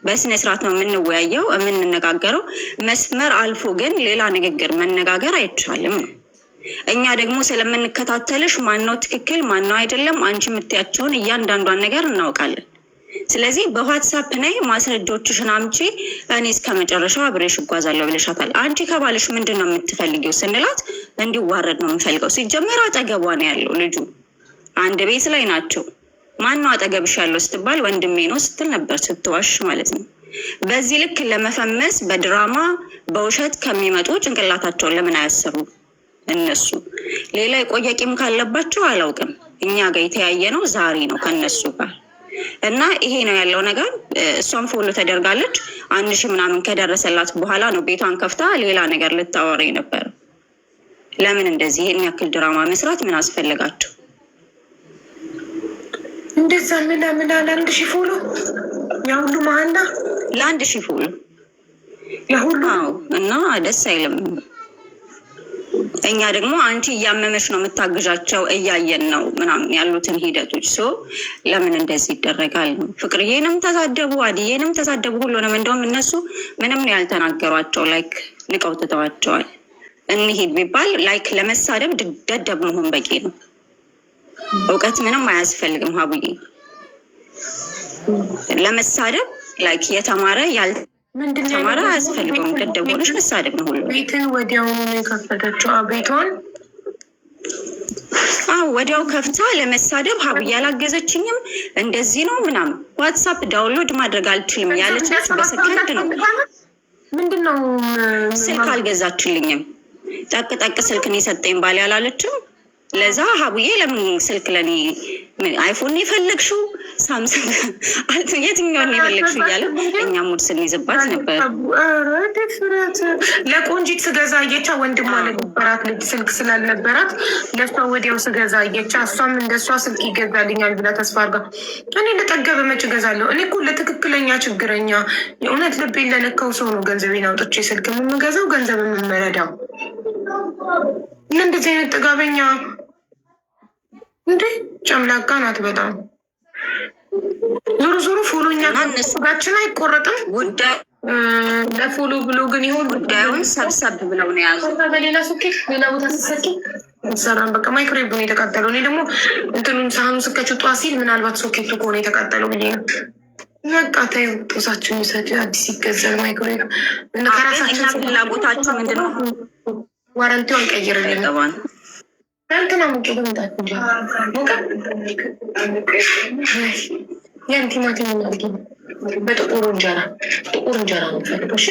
በስነ ስርዓት ነው የምንወያየው የምንነጋገረው። መስመር አልፎ ግን ሌላ ንግግር መነጋገር አይቻልም ነው። እኛ ደግሞ ስለምንከታተልሽ ማነው ትክክል ማነው አይደለም አንቺ የምትያቸውን እያንዳንዷን ነገር እናውቃለን። ስለዚህ በዋትሳፕ ላይ ማስረጃዎችሽን አምጪ፣ እኔ እስከ መጨረሻው አብሬሽ እጓዛለሁ ብለሻታል። አንቺ ከባልሽ ምንድን ነው የምትፈልጊው ስንላት እንዲዋረድ ነው የምፈልገው። ሲጀመር አጠገቧ ነው ያለው ልጁ፣ አንድ ቤት ላይ ናቸው። ማነው አጠገብሽ ያለው ስትባል ወንድሜ ነው ስትል ነበር፣ ስትዋሽ ማለት ነው። በዚህ ልክ ለመፈመስ በድራማ በውሸት ከሚመጡ ጭንቅላታቸውን ለምን አያሰሩ? እነሱ ሌላ የቆየ ቂም ካለባቸው አላውቅም። እኛ ጋር የተያየ ነው ዛሬ ነው ከነሱ ጋር እና ይሄ ነው ያለው ነገር። እሷን ፎሎ ተደርጋለች። 1000 ምናምን ከደረሰላት በኋላ ነው ቤቷን ከፍታ ሌላ ነገር ልታወራ ነበር። ለምን እንደዚህ ይሄን ያክል ድራማ መስራት ምን አስፈለጋቸው? እንደዛ ምን አለ 1000 ፎሎ ያሁሉ ማና ለ1000 ፎሎ ያሁሉ እና ደስ አይልም። እኛ ደግሞ አንቺ እያመመሽ ነው የምታግዣቸው እያየን ነው ምናምን ያሉትን ሂደቶች ለምን እንደዚህ ይደረጋል ነው። ፍቅርዬንም ተሳደቡ፣ አድዬንም ተሳደቡ፣ ሁሉንም። እንደውም እነሱ ምንም ነው ያልተናገሯቸው፣ ላይክ ንቀው ትተዋቸዋል። እንሂድ ቢባል ላይክ ለመሳደብ ደደብ መሆን በቂ ነው። እውቀት ምንም አያስፈልግም። ሀቡዬ ለመሳደብ ላይክ የተማረ ተማራ አያስፈልገውም። ደደብ ሆነሽ መሳደብ ነው ሁሉ። ቤትን ወዲያውኑ ነው የከፈተችው። ቤቷን ወዲያው ከፍታ ለመሳደብ ሀቡዬ አላገዘችኝም እንደዚህ ነው ምናምን። ዋትሳፕ ዳውንሎድ ማድረግ አልችልም ያለች በሰከንድ ነው። ምንድነው ስልክ አልገዛችልኝም። ጠቅ ስልክን የሰጠኝ ባል ያላለችም። ለዛ ሀቡዬ ለምን ስልክ ለኔ አይፎን የፈለግሽው ሳምሰንግ የትኛውን የፈለግሽው እያለ እኛ ሙድ ስንይዝባት ነበር። ለቆንጂት ስገዛ እየቻ ወንድሟ ለነበራት ልጅ ስልክ ስላልነበራት ለሷ ወዲያው ስገዛ እየቻ እሷም እንደሷ ስልክ ይገዛልኛል ብላ ተስፋ አድርጋ እኔ ለጠገበ መች እገዛለሁ? እኔ እኮ ለትክክለኛ ችግረኛ የእውነት ልቤን ለነካው ሰው ነው ገንዘቤን አውጥቼ ስልክ የምገዛው ገንዘብ የምመረዳው። እንደዚህ አይነት ጥጋበኛ እንዴ ጨምላቃ ናት በጣም። ዞሮ ፎሎኛ ጋችን አይቆረጥም። ለፎሎ ብሎ ግን ይሆን ጉዳዩን ሰብሰብ ብለው ነው ያዙ። በሌላ ሶኬት ሌላ ቦታ ስትሰኪ ሰራን በቃ ማይክሮዌቭ ነው የተቃጠለው። እኔ ደግሞ እንትኑን ሳህኑ ስከችው ጧ ሲል ምናልባት ሶኬቱ ከሆነ የተቃጠለው ብዬ ነው። በቃ ተይው ጦሳችን ይሰድ አዲስ ይገዛል ማይክሮዌቭ። ከራሳችን ፍላጎታችሁ ምንድን ነው? ዋረንቲውን ቀይርልኝ እንትና ሙቄ በምጣት ሙቀ ያን ቲማቲም በጥቁር እንጀራ ነው ፈልጎሽ